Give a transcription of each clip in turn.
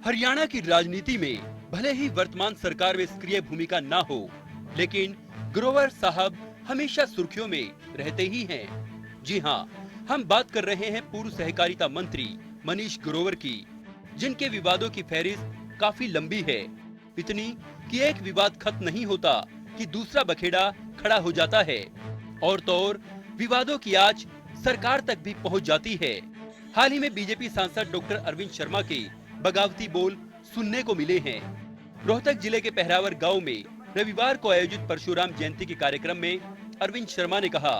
हरियाणा की राजनीति में भले ही वर्तमान सरकार में सक्रिय भूमिका न हो, लेकिन ग्रोवर साहब हमेशा सुर्खियों में रहते ही हैं। जी हाँ, हम बात कर रहे हैं पूर्व सहकारिता मंत्री मनीष ग्रोवर की, जिनके विवादों की फहरिस्त काफी लंबी है। इतनी कि एक विवाद खत्म नहीं होता कि दूसरा बखेड़ा खड़ा हो जाता है, और तो और विवादों की आंच सरकार तक भी पहुंच जाती है। हाल ही में बीजेपी सांसद डॉक्टर अरविंद शर्मा के बगावती बोल सुनने को मिले हैं। रोहतक जिले के पहरावर गांव में रविवार को आयोजित परशुराम जयंती के कार्यक्रम में अरविंद शर्मा ने कहा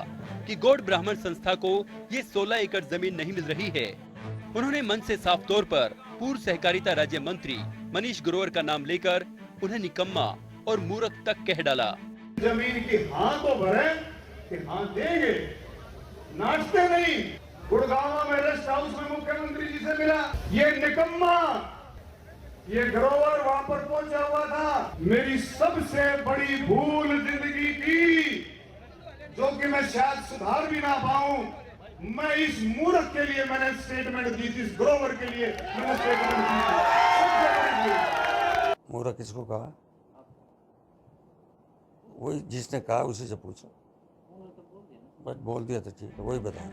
कि गौड़ ब्राह्मण संस्था को ये 16 एकड़ जमीन नहीं मिल रही है। उन्होंने मंच से साफ तौर पर पूर्व सहकारिता राज्य मंत्री मनीष ग्रोवर का नाम लेकर उन्हें निकम्मा और मूर्ख तक कह डाला। जमीन की हाँ तो भरे कि हाँ देंगे, नाचते नहीं। गुड़गांव में रेस्ट हाउस में मुख्यमंत्री जी से मिला, ये निकम्मा, ये ग्रोवर वहां पर पहुंचा हुआ था। मेरी सबसे बड़ी भूल जिंदगी की, जो कि मैं शायद सुधार भी ना पाऊं, मैं इस मूर्ख के लिए मैंने स्टेटमेंट दी थी, इस ग्रोवर के लिए मैंने स्टेटमेंट दी थी। मूर्ख किसको कहा? वही जिसने कहा उसी से पूछो। बस बोल दिया तो ठीक है, वही बताएं।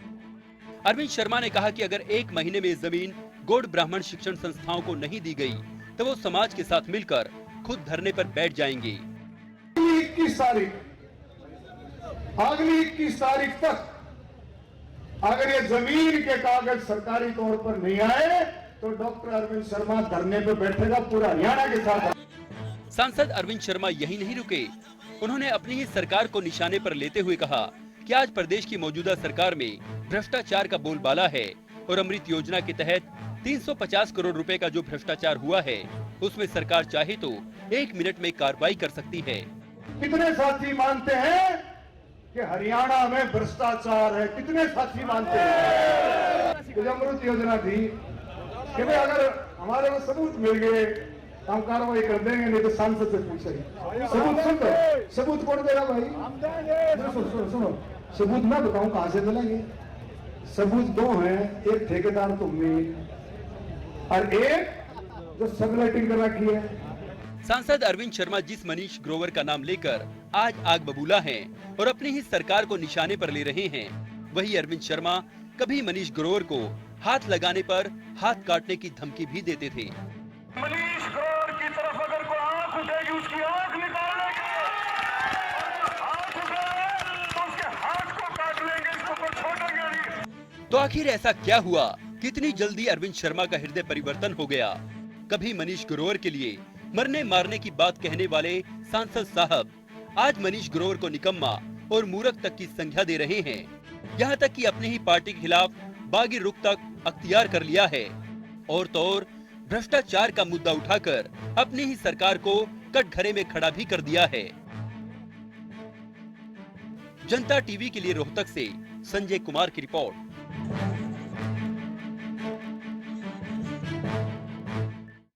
अरविंद शर्मा ने कहा कि अगर एक महीने में जमीन गौड़ ब्राह्मण शिक्षण संस्थाओं को नहीं दी गई तो वो समाज के साथ मिलकर खुद धरने पर बैठ जाएंगे। 21 तारीख, अगली 21 तारीख तक अगर ये जमीन के कागज सरकारी तौर पर नहीं आए तो डॉक्टर अरविंद शर्मा धरने पर बैठेगा पूरा हरियाणा के साथ। सांसद अरविंद शर्मा यही नहीं रुके, उन्होंने अपनी ही सरकार को निशाने पर लेते हुए कहा कि आज प्रदेश की मौजूदा सरकार में भ्रष्टाचार का बोलबाला है और अमृत योजना के तहत 350 करोड़ रुपए का जो भ्रष्टाचार हुआ है उसमें सरकार चाहे तो 1 मिनट में कार्रवाई कर सकती है। कितने साथी मानते हैं कि हरियाणा में भ्रष्टाचार है? कितने साथी मानते हैं? जो अमृत योजना थी कि भाई अगर हमारे को सबूत मिल गए तो हम कार्रवाई कर देंगे, नहीं तो सांसद से पूछेंगे। सबूत सुन लो, सबूत कौन देगा भाई? सुनो, सबूत मैं बताऊं कहां से मिलेंगे? सबूत दो हैं, एक ठेकेदार तुम में और एक जो सबलेटिंग कर रखी है। सांसद अरविंद शर्मा जिस मनीष ग्रोवर का नाम लेकर आज आग बबूला हैं और अपनी ही सरकार को निशाने पर ले रहे हैं, वही अरविंद शर्मा कभी मनीष ग्रोवर को हाथ लगाने पर हाथ काटने की धमकी भी देते थे। मनीष ग्रोवर की तरफ अगर कोई आंख उठेगी उसकी आंख निकाल लेंगे, हाथ उठाए तो उसके हाथ को काट लेंगे, इसको कोई छोड़ेंगे नहीं। तो आखिर ऐसा क्या हुआ? कितनी जल्दी अरविंद शर्मा का हृदय परिवर्तन हो गया? कभी मनीष ग्रोवर के लिए मरने मारने की बात कहने वाले सांसद साहब आज मनीष ग्रोवर को निकम्मा और मूर्ख तक की संज्ञा दे रहे हैं। यहाँ तक कि अपनी ही पार्टी के खिलाफ बागी रुख तक अख्तियार कर लिया है, और तो और भ्रष्टाचार का मुद्दा उठाकर अपनी ही सरकार को कटघरे में खड़ा भी कर दिया है। जनता टीवी के लिए रोहतक से संजय कुमार की रिपोर्ट।